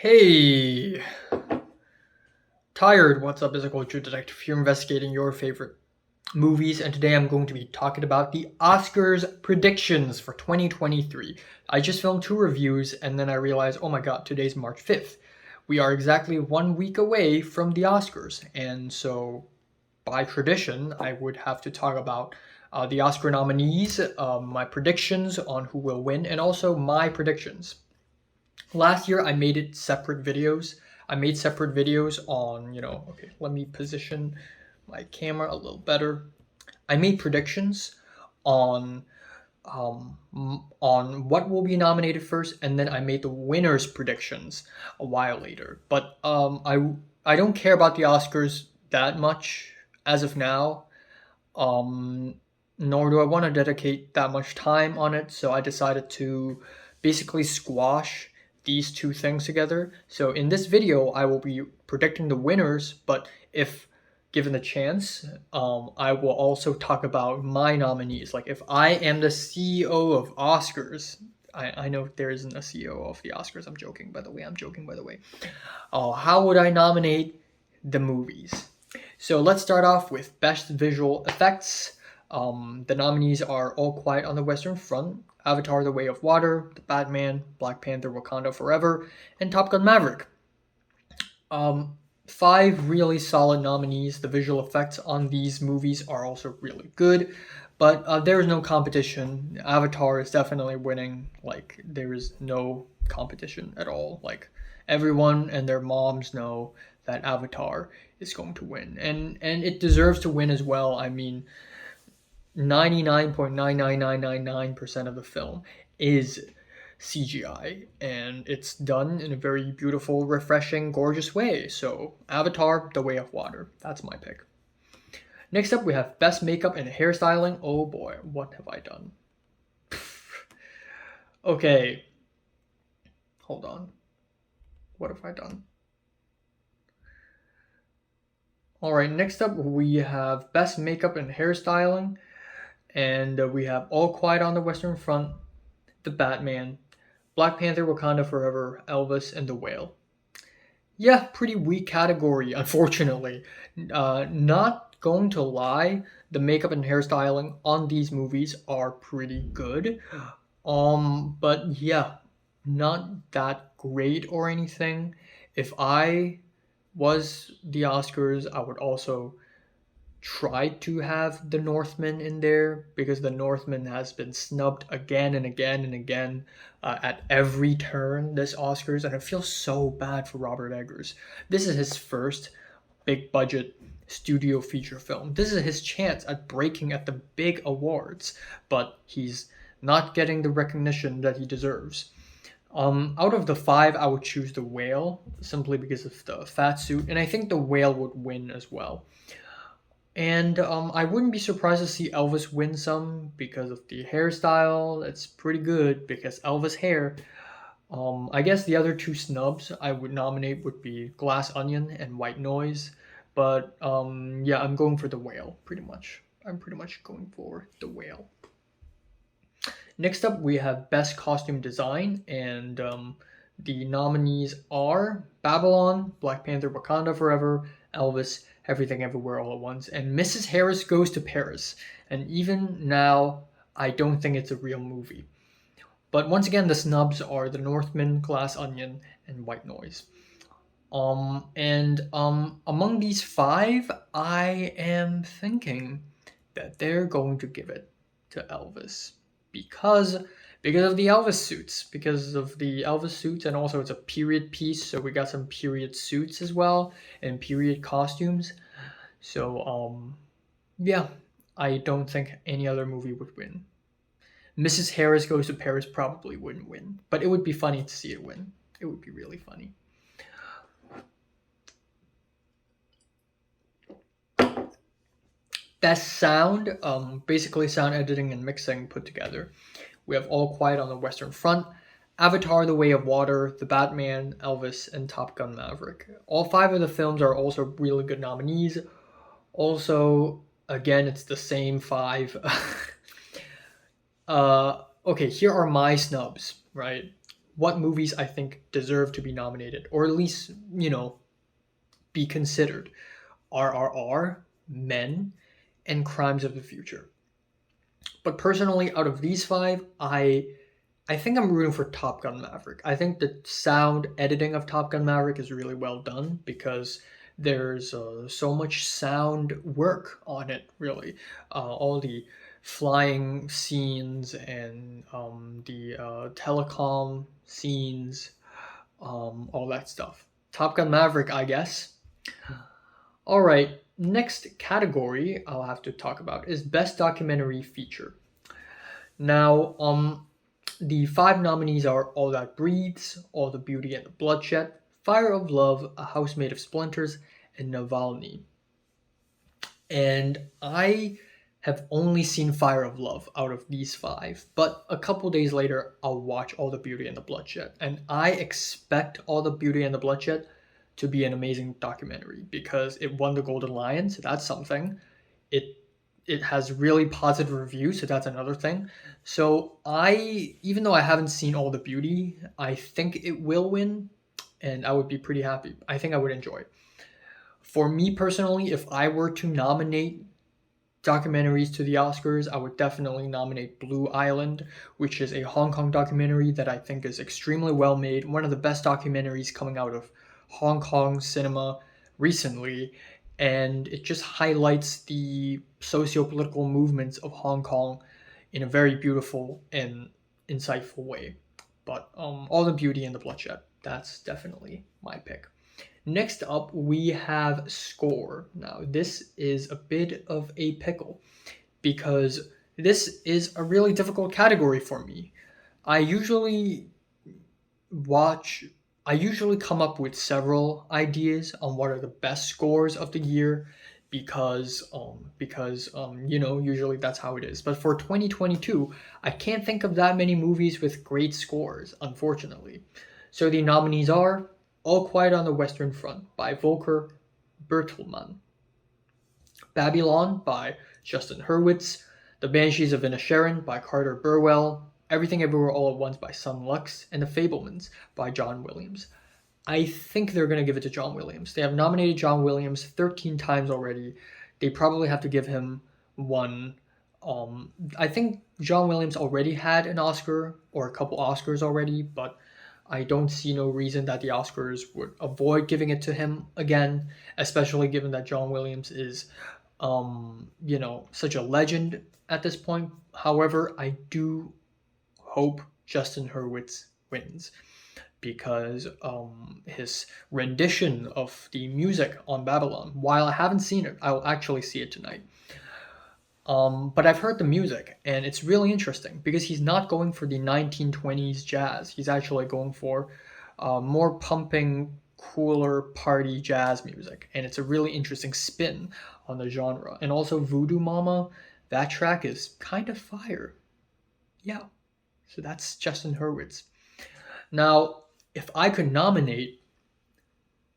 Hey, tired. What's up? Is a culture detective here investigating your favorite movies, and today I'm going to be talking about the Oscars predictions for 2023. I just filmed two reviews, and then I realized, oh my god, today's March 5th. We are exactly 1 week away from the Oscars, and so by tradition, I would have to talk about the Oscar nominees, my predictions on who will win, and also my predictions. Last year I made it separate videos. I made separate videos on, okay, let me position my camera a little better. I made predictions on on what will be nominated first, and then I made the winners predictions a while later. But I don't care about the Oscars that much as of now. Um, Nor do I want to dedicate that much time on it, so I decided to basically squash these two things together. So in this video, I will be predicting the winners, but if given the chance, I will also talk about my nominees. Like if I am the CEO of Oscars, I know there isn't a CEO of the Oscars. I'm joking, by the way. I'm joking, by the way. How would I nominate the movies? So let's start off with Best Visual Effects. The nominees are All Quiet on the Western Front, Avatar: The Way of Water, The Batman, Black Panther: Wakanda Forever, and Top Gun: Maverick. Five really solid nominees. The visual effects on these movies are also really good, but there is no competition. Avatar is definitely winning. Like there is no competition at all. Like everyone and their moms know that Avatar is going to win, and it deserves to win as well. I mean, 99.99999% of the film is CGI, and it's done in a very beautiful, refreshing, gorgeous way. So, Avatar: The Way of Water. That's my pick. Next up, we have Best Makeup and Hairstyling. Oh boy, what have I done? Okay, hold on. What have I done? Alright, next up, we have Best Makeup and Hairstyling. And we have All Quiet on the Western Front, The Batman, Black Panther: Wakanda Forever, Elvis, and The Whale. Yeah, pretty weak category, unfortunately. Not going to lie, the makeup and hairstyling on these movies are pretty good. But yeah, not that great or anything. If I was the Oscars, I would also tried to have the Northman in there because the Northman has been snubbed again and again and again at every turn this Oscars, and I feel so bad for Robert Eggers. This is his first big budget studio feature film. This is his chance at breaking at the big awards, but he's not getting the recognition that he deserves. Out of the five, I would choose the Whale simply because of the fat suit, and I think the Whale would win as well. And I wouldn't be surprised to see Elvis win some because of the hairstyle. It's pretty good because Elvis hair. I guess the other two snubs I would nominate would be Glass Onion and White Noise. But yeah, I'm going for the Whale pretty much. I'm pretty much going for the Whale. Next up, we have Best Costume Design, and the nominees are Babylon, Black Panther: Wakanda Forever, Elvis, Everything Everywhere All at Once, and Mrs. Harris Goes to Paris. And even now, I don't think it's a real movie. But once again, the snubs are The Northman, Glass Onion, and White Noise. Among these five, I am thinking that they're going to give it to Elvis because of the Elvis suits, and also it's a period piece, so we got some period suits as well and period costumes. So yeah, I don't think any other movie would win. Mrs. Harris Goes to Paris probably wouldn't win, but it would be funny to see it win. It would be really funny. Best sound, basically sound editing and mixing put together. We have All Quiet on the Western Front, Avatar: The Way of Water, The Batman, Elvis, and Top Gun: Maverick. All five of the films are also really good nominees. Also, again, it's the same five. Okay, here are my snubs, right? what movies I think deserve to be nominated, or at least, be considered. RRR, Men, and Crimes of the Future. But personally, out of these five, I think I'm rooting for Top Gun Maverick. I think the sound editing of Top Gun Maverick is really well done because there's so much sound work on it, really. All the flying scenes and the telecom scenes, all that stuff. Top Gun Maverick, I guess. All right, next category I'll have to talk about is Best Documentary Feature. Now, the five nominees are All That Breathes, All the Beauty and the Bloodshed, Fire of Love, A House Made of Splinters, and Navalny. And I have only seen Fire of Love out of these five, but a couple days later, I'll watch All the Beauty and the Bloodshed. And I expect All the Beauty and the Bloodshed to be an amazing documentary because it won the Golden Lion, so that's something. It has really positive reviews, so that's another thing. So even though I haven't seen All the Beauty, I think it will win, and I would be pretty happy. I think I would enjoy it. For me personally, if I were to nominate documentaries to the Oscars, I would definitely nominate Blue Island, which is a Hong Kong documentary that I think is extremely well made, one of the best documentaries coming out of Hong Kong cinema recently, and it just highlights the socio-political movements of Hong Kong in a very beautiful and insightful way. But All the Beauty and the Bloodshed, that's definitely my pick. Next up, we have Score. Now, this is a bit of a pickle because this is a really difficult category for me. I usually come up with several ideas on what are the best scores of the year because usually that's how it is. But for 2022, I can't think of that many movies with great scores, unfortunately. So the nominees are All Quiet on the Western Front by Volker Bertelmann, Babylon by Justin Hurwitz, The Banshees of Inisherin by Carter Burwell, Everything Everywhere All at Once by Sun Lux, and The Fabelmans by John Williams. I think they're going to give it to John Williams. They have nominated John Williams 13 times already. They probably have to give him one. I think John Williams already had an Oscar or a couple Oscars already, but I don't see no reason that the Oscars would avoid giving it to him again, especially given that John Williams is, such a legend at this point. However, I do hope Justin Hurwitz wins because his rendition of the music on Babylon, while I haven't seen it, I'll actually see it tonight. But I've heard the music, and it's really interesting because he's not going for the 1920s jazz. He's actually going for more pumping, cooler party jazz music, and it's a really interesting spin on the genre. And also Voodoo Mama, that track is kind of fire. Yeah, so that's Justin Hurwitz. Now, if I could nominate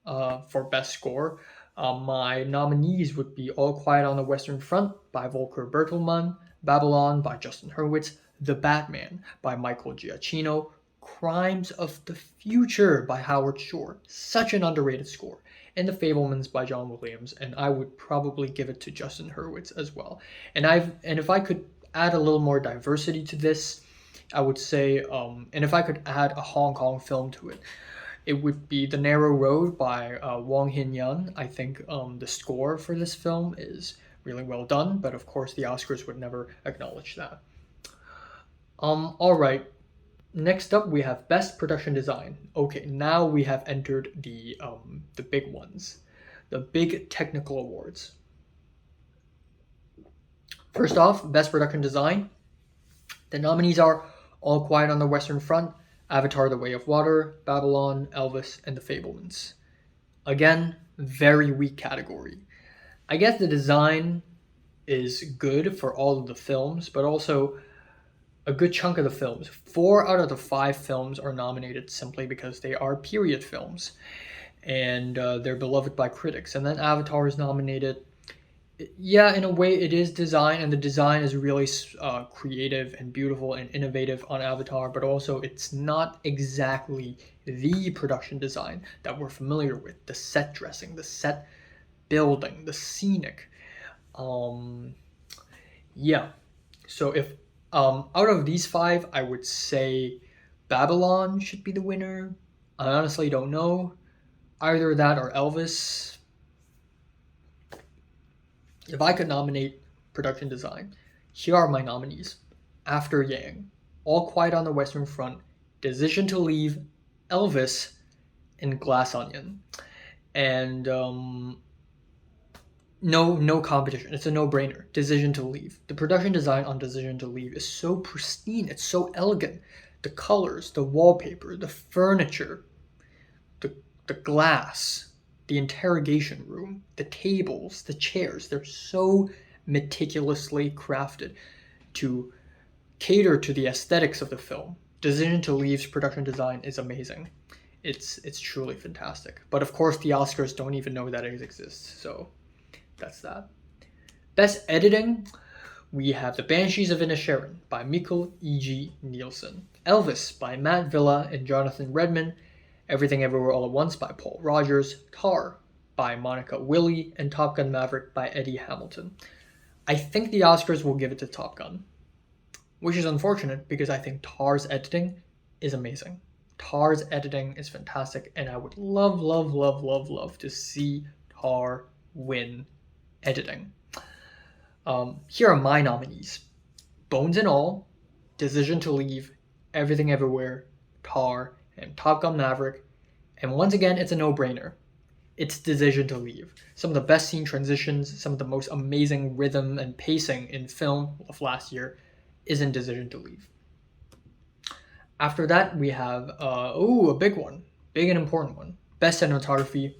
for Best Score, my nominees would be All Quiet on the Western Front by Volker Bertelmann, Babylon by Justin Hurwitz, The Batman by Michael Giacchino, Crimes of the Future by Howard Shore, such an underrated score, and The Fabelmans by John Williams, and I would probably give it to Justin Hurwitz as well. And if I could add a little more diversity to this, I would say, and if I could add a Hong Kong film to it, it would be The Narrow Road by Wong Hin-yun. I think the score for this film is really well done, but of course the Oscars would never acknowledge that. All right, next up we have Best Production Design. Okay, now we have entered the big ones, the big technical awards. First off, Best Production Design. The nominees are All Quiet on the Western Front, Avatar: The Way of Water, Babylon, Elvis, and The Fabelmans. Again, very weak category. I guess the design is good for all of the films, but also a good chunk of the films. 4 out of the 5 films are nominated simply because they are period films, and they're beloved by critics. And then Avatar is nominated, Yeah, in a way, it is design, and the design is really creative and beautiful and innovative on Avatar, but also it's not exactly the production design that we're familiar with. The set dressing, the set building, the scenic. Um, yeah. So if out of these five, I would say Babylon should be the winner. I honestly don't know. Either that or Elvis. If I could nominate production design, here are my nominees. After Yang, All Quiet on the Western Front, Decision to Leave, Elvis, and Glass Onion. And no competition. It's a no-brainer. Decision to Leave. The production design on Decision to Leave is so pristine. It's so elegant. The colors, the wallpaper, the furniture, the the glass, the interrogation room, the tables, the chairs. They're so meticulously crafted to cater to the aesthetics of the film. Decision to Leave's production design is amazing. It's truly fantastic. But of course, the Oscars don't even know that it exists. So that's that. Best editing, we have The Banshees of Inisherin by Mikkel E.G. Nielsen, Elvis by Matt Villa and Jonathan Redman, Everything Everywhere All at Once by Paul Rogers, Tar by Monica Willie, and Top Gun Maverick by Eddie Hamilton. I think the Oscars will give it to Top Gun, which is unfortunate because I think Tar's editing is amazing. Tar's editing is fantastic, and I would love to see Tar win editing. Here are my nominees: Bones and All, Decision to Leave, Everything Everywhere, Tar, and Top Gun Maverick. And once again, it's a no-brainer. It's Decision to Leave. Some of the best scene transitions, some of the most amazing rhythm and pacing in film of last year is in Decision to Leave. After that, we have, a big one. Big and important one. Best Cinematography.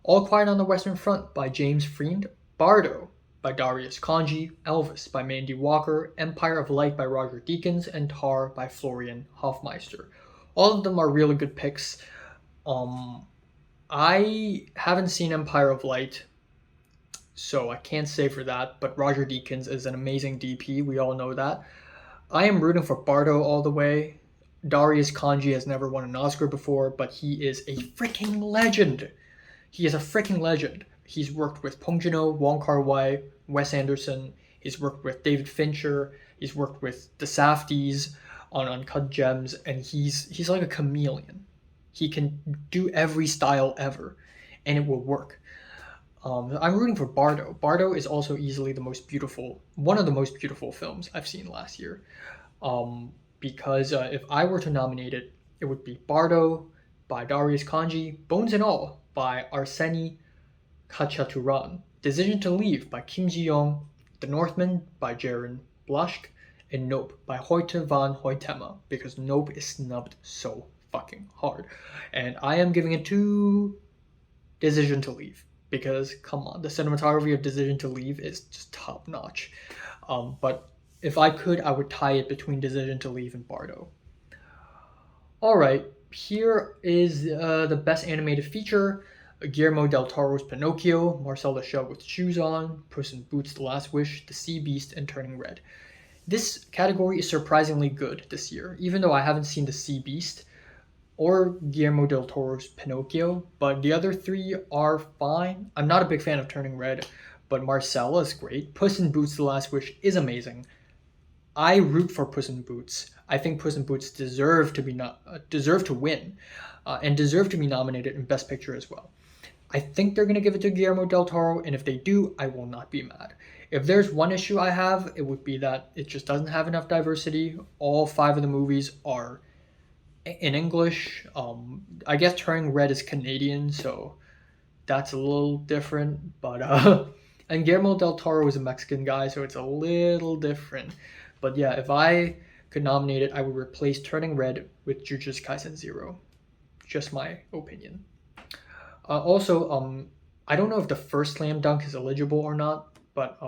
All Quiet on the Western Front by James Freund. Bardo by Darius Khondji. Elvis by Mandy Walker. Empire of Light by Roger Deakins. And Tar by Florian Hofmeister. All of them are really good picks. I haven't seen Empire of Light, so I can't say for that, but Roger Deakins is an amazing DP. We all know that. I am rooting for Bardo all the way. Darius Khondji has never won an Oscar before, but he is a freaking legend. He is a freaking legend. He's worked with Bong Joon-ho, Wong Kar-wai, Wes Anderson. He's worked with David Fincher. He's worked with the Safdies on Uncut Gems, and he's like a chameleon. He can do every style ever, and it will work. I'm rooting for Bardo. Bardo is also easily one of the most beautiful films I've seen last year. Because if I were to nominate it, it would be Bardo by Darius Khondji, Bones and All by Arseny Khachaturian, Decision to Leave by Kim Ji-young, The Northman by Jaron Blaschke, and Nope by Hoyte van Hoytema, because Nope is snubbed so fucking hard. And I am giving it to Decision to Leave, because come on, the cinematography of Decision to Leave is just top notch. But if I could, I would tie it between Decision to Leave and Bardo. Alright, here is the best animated feature. Guillermo del Toro's Pinocchio, Marcel the Shell with Shoes On, Puss in Boots: The Last Wish, The Sea Beast, and Turning Red. This category is surprisingly good this year, even though I haven't seen The Sea Beast or Guillermo del Toro's Pinocchio, but the other three are fine. I'm not a big fan of Turning Red, but Marcella is great. Puss in Boots: The Last Wish is amazing. I root for Puss in Boots. I think Puss in Boots deserve to win, and deserve to be nominated in Best Picture as well. I think they're going to give it to Guillermo del Toro, and if they do, I will not be mad. If there's one issue I have, it would be that it just doesn't have enough diversity. All 5 of the movies are in English. I guess Turning Red is Canadian, so that's a little different. But and Guillermo del Toro is a Mexican guy, so it's a little different. But yeah, if I could nominate it, I would replace Turning Red with Jujutsu Kaisen 0. Just my opinion. Also, I don't know if the first Slam Dunk is eligible or not, but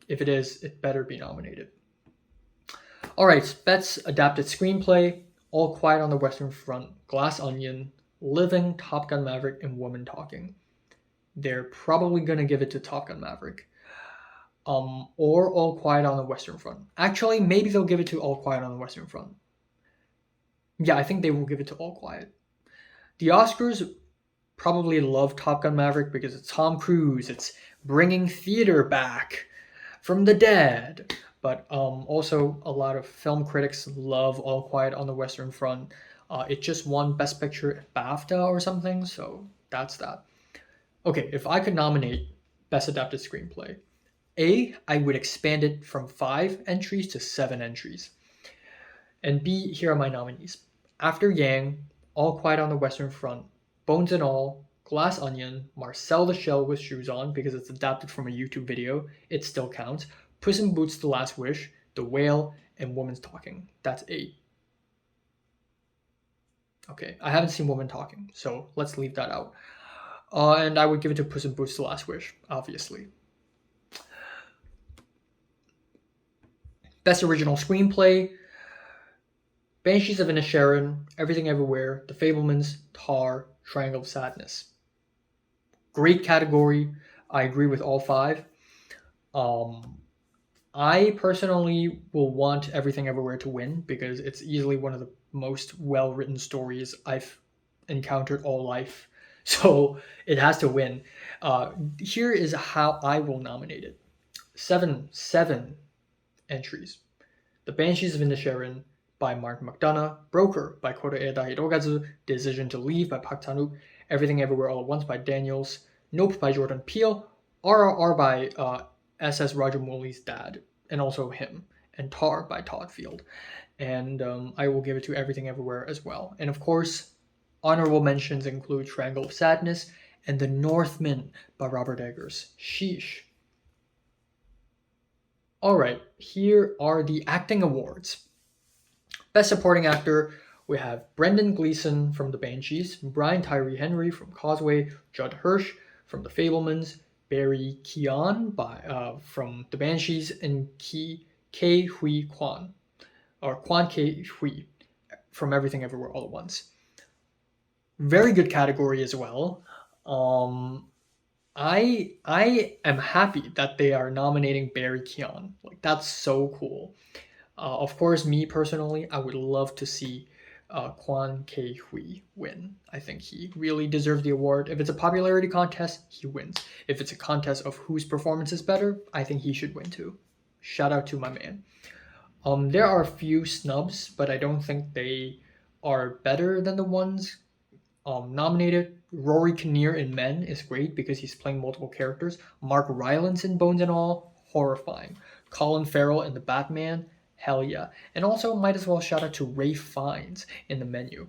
if it is, it better be nominated. Alright, Best Adapted Screenplay: All Quiet on the Western Front, Glass Onion, Living, Top Gun Maverick, and Woman Talking. they're probably gonna give it to Top Gun Maverick. Or All Quiet on the Western Front. Actually, maybe they'll give it to All Quiet on the Western Front. Yeah, I think they will give it to All Quiet. The Oscars probably love Top Gun Maverick because it's Tom Cruise. It's bringing theater back from the dead. But also, a lot of film critics love All Quiet on the Western Front. It just won Best Picture at BAFTA or something, so that's that. Okay, if I could nominate Best Adapted Screenplay, I would expand it from 5 entries to 7 entries. And B, here are my nominees. After Yang, All Quiet on the Western Front, Bones and All, Glass Onion, Marcel the Shell with Shoes On, because it's adapted from a YouTube video, it still counts, Puss in Boots: The Last Wish, The Whale, and Woman's Talking. That's 8. Okay, I haven't seen Woman Talking, so let's leave that out. And I would give it to Puss in Boots: The Last Wish, obviously. Best Original Screenplay, Banshees of Inisherin, Everything Everywhere, The Fabelmans, Tar, Triangle of Sadness. Great category. I agree with all 5. I personally will want Everything Everywhere to win because it's easily one of the most well-written stories I've encountered all life. So it has to win. Here is how I will nominate it. 7 entries. The Banshees of Inisherin by Martin McDonagh, Broker by Koreeda Hirokazu, Decision to Leave by Park Chan-wook, Everything Everywhere All at Once by Daniels, Nope by Jordan Peele, RRR by S.S. Rajamouli's dad, and also him, and Tar by Todd Field. And I will give it to Everything Everywhere as well. And of course, honorable mentions include Triangle of Sadness and The Northman by Robert Eggers. Sheesh. Alright, here are the acting awards. Best Supporting Actor, we have Brendan Gleeson from The Banshees, Brian Tyree Henry from Causeway, Judd Hirsch from The Fabelmans, Barry Keoghan from The Banshees, and Ke Huy Quan, or Quan Ke Huy from Everything Everywhere All at Once. Very good category as well. I am happy that they are nominating Barry Keoghan. Like, that's so cool. Of course, me personally, I would love to see Quan Ke Huy win. I think he really deserves the award. If it's a popularity contest, he wins. If it's a contest of whose performance is better, I think he should win too. Shout out to my man. There are a few snubs, but I don't think they are better than the ones nominated. Rory Kinnear in Men is great because he's playing multiple characters. Mark Rylance in Bones and All, horrifying. Colin Farrell in The Batman, hell yeah. And also might as well shout out to Ralph Fiennes in The Menu.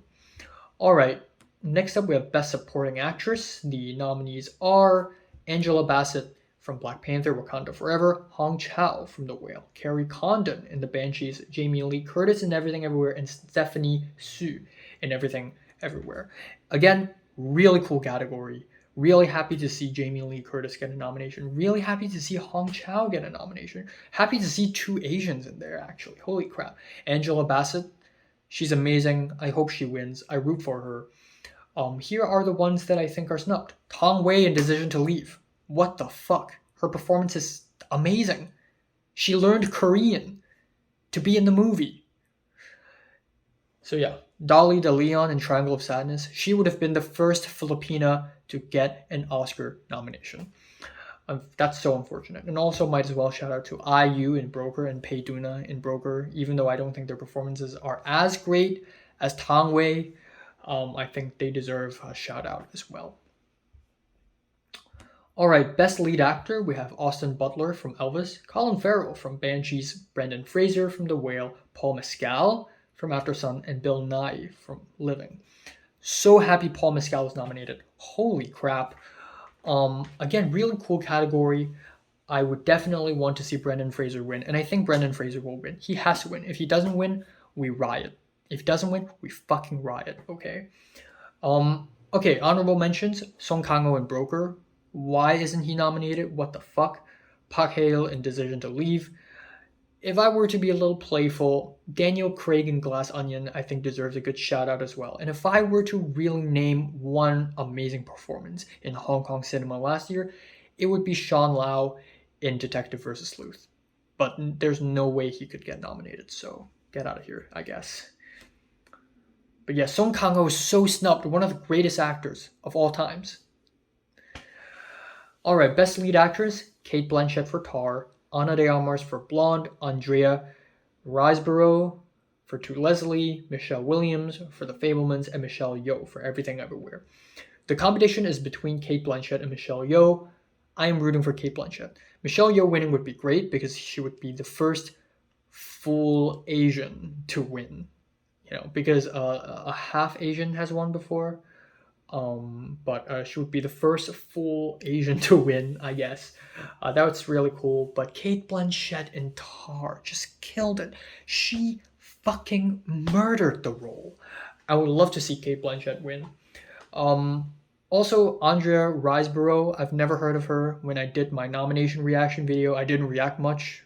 Alright, next up we have Best Supporting Actress. The nominees are Angela Bassett from Black Panther, Wakanda Forever, Hong Chau from The Whale, Carrie Condon in The Banshees, Jamie Lee Curtis in Everything Everywhere, and Stephanie Hsu in Everything Everywhere. Again, really cool category. Really happy to see Jamie Lee Curtis get a nomination. Really happy to see Hong Chau get a nomination. Happy to see 2 Asians in there, actually. Holy crap. Angela Bassett, she's amazing. I hope she wins. I root for her. Here are the ones that I think are snubbed. Tong Wei in Decision to Leave. What the fuck? Her performance is amazing. She learned Korean to be in the movie. So yeah, Dolly De Leon in Triangle of Sadness. She would have been the first Filipina to get an Oscar nomination. That's so unfortunate. And also might as well shout out to IU in Broker and Pei Duna in Broker. Even though I don't think their performances are as great as Tong Wei, I think they deserve a shout out as well. Alright, Best Lead Actor, we have Austin Butler from Elvis, Colin Farrell from Banshees, Brendan Fraser from The Whale, Paul Mescal from After Sun, and Bill Nighy from Living. So happy Paul Mescal is nominated. Holy crap. Again, really cool category. I would definitely want to see Brendan Fraser win, and I think Brendan Fraser will win. He has to win. If he doesn't win, we riot. If he doesn't win, we fucking riot, okay? Okay, honorable mentions, Song Kang-ho in Broker. Why isn't he nominated? What the fuck? Park Hae-il in Decision to Leave. if I were to be a little playful, Daniel Craig in Glass Onion, I think, deserves a good shout out as well. And if I were to really name one amazing performance in Hong Kong cinema last year, it would be Sean Lau in Detective vs. Sleuth. But there's no way he could get nominated, so get out of here, I guess. But yeah, Song Kang-ho is so snubbed, one of the greatest actors of all times. Alright, Best Lead Actress, Cate Blanchett for Tar, Ana de Armas for Blonde, Andrea Riseborough for To Leslie, Michelle Williams for The Fabelmans, and Michelle Yeoh for Everything Everywhere. The competition is between Cate Blanchett and Michelle Yeoh. I am rooting for Cate Blanchett. Michelle Yeoh winning would be great because she would be the first full Asian to win. Because a half Asian has won before. But she would be the first full Asian to win, I guess. That was really cool. But Cate Blanchett in Tar just killed it. She fucking murdered the role. I would love to see Cate Blanchett win. Also, Andrea Riseborough, I've never heard of her. When I did my nomination reaction video, I didn't react much.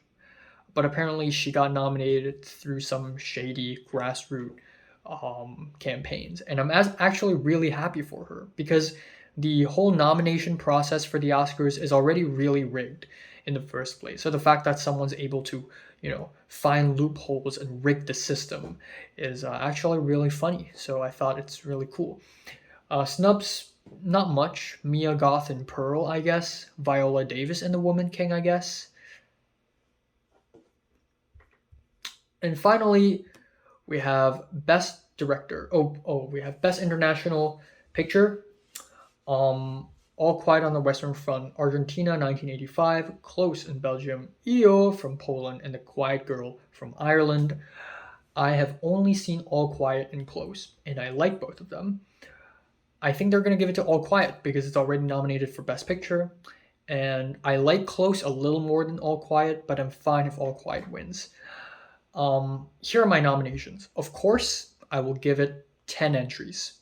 But apparently she got nominated through some shady grassroots campaigns, and I'm actually really happy for her because the whole nomination process for the Oscars is already really rigged in the first place. So the fact that someone's able to, find loopholes and rig the system is actually really funny. So I thought it's really cool. Snubs, not much. Mia Goth and Pearl, I guess. Viola Davis in The Woman King, I guess. And finally, we have Best Director. We have Best International Picture. All Quiet on the Western Front, Argentina, 1985. Close in Belgium. EO from Poland, and The Quiet Girl from Ireland. I have only seen All Quiet and Close, and I like both of them. I think they're going to give it to All Quiet because it's already nominated for Best Picture. And I like Close a little more than All Quiet, but I'm fine if All Quiet wins. Here are my nominations. Of course, I will give it 10 entries.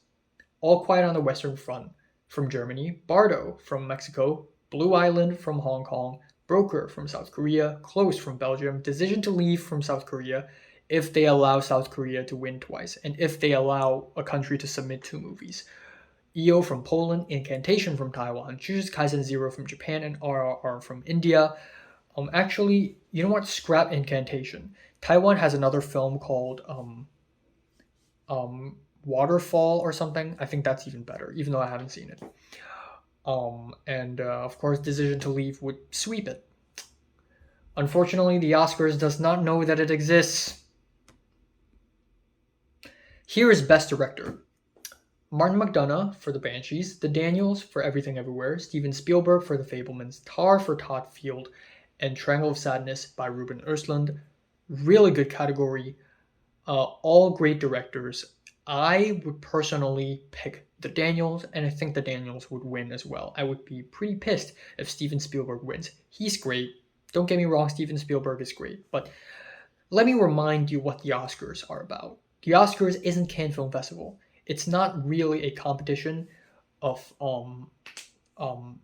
All Quiet on the Western Front from Germany, Bardo from Mexico, Blue Island from Hong Kong, Broker from South Korea, Close from Belgium, Decision to Leave from South Korea, if they allow South Korea to win twice, and if they allow a country to submit 2 movies. EO from Poland, Incantation from Taiwan, Jujutsu Kaisen 0 from Japan, and RRR from India. Actually, you know what? Scrap Incantation. Taiwan has another film called Waterfall or something. I think that's even better, even though I haven't seen it. And of course, Decision to Leave would sweep it. Unfortunately, the Oscars does not know that it exists. Here is Best Director. Martin McDonagh for The Banshees, The Daniels for Everything Everywhere, Steven Spielberg for The Fabelmans, Tar for Todd Field, and Triangle of Sadness by Ruben Östlund. Really good category. All great directors. I would personally pick The Daniels, and I think The Daniels would win as well. I would be pretty pissed if Steven Spielberg wins. He's great. Don't get me wrong, Steven Spielberg is great. But let me remind you what the Oscars are about. The Oscars isn't Cannes Film Festival. It's not really a competition of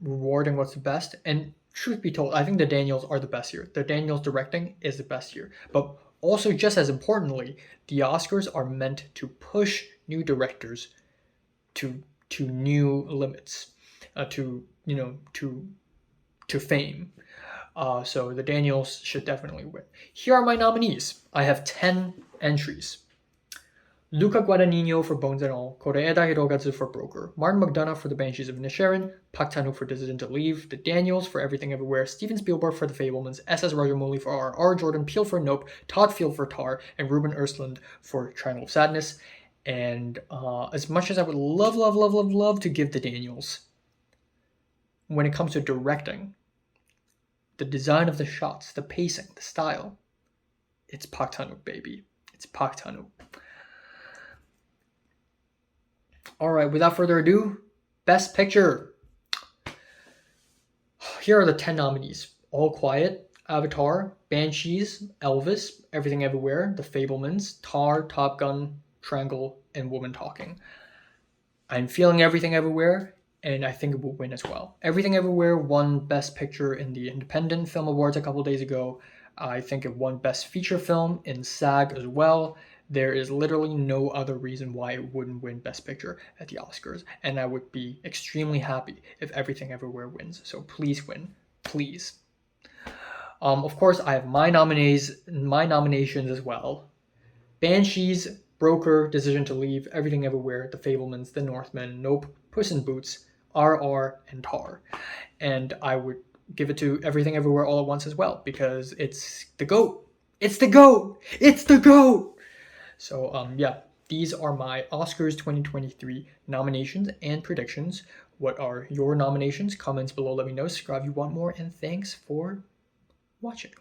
rewarding what's the best. And truth be told, I think The Daniels are the best here. The Daniels directing is the best here. But also, just as importantly, the Oscars are meant to push new directors to new limits, to fame. So The Daniels should definitely win. Here are my nominees. I have 10 entries. Luca Guadagnino for Bones and All, Koreeda Hirokazu for Broker, Martin McDonagh for The Banshees of Inisherin, Park Chan-wook for Decision to Leave, The Daniels for Everything Everywhere, Steven Spielberg for The Fabelmans, S.S. Rajamouli for R.R., Jordan Peele for Nope, Todd Field for Tar, and Ruben Östlund for Triangle of Sadness. And as much as I would love to give The Daniels, when it comes to directing, the design of the shots, the pacing, the style, it's Park Chan-wook, baby. It's Park Chan-wook. All right, without further ado, Best Picture. Here are the 10 nominees. All Quiet, Avatar, Banshees, Elvis, Everything Everywhere, The Fabelmans, Tar, Top Gun, Triangle, and Woman Talking. I'm feeling Everything Everywhere, and I think it will win as well. Everything Everywhere won Best Picture in the Independent Film Awards a couple days ago. I think it won Best Feature Film in SAG as well. There is literally no other reason why it wouldn't win Best Picture at the Oscars, and I would be extremely happy if Everything Everywhere wins. So please win, please. Of course, I have my nominations as well. Banshees, Broker, Decision to Leave, Everything Everywhere, The Fablemans, The Northman, Nope, Puss in Boots, RR, and Tar. And I would give it to Everything Everywhere All at Once as well, because it's the GOAT. It's the GOAT! It's the GOAT! So, yeah, these are my Oscars 2023 nominations and predictions. What are your nominations? Comments below, let me know. Subscribe if you want more, and thanks for watching.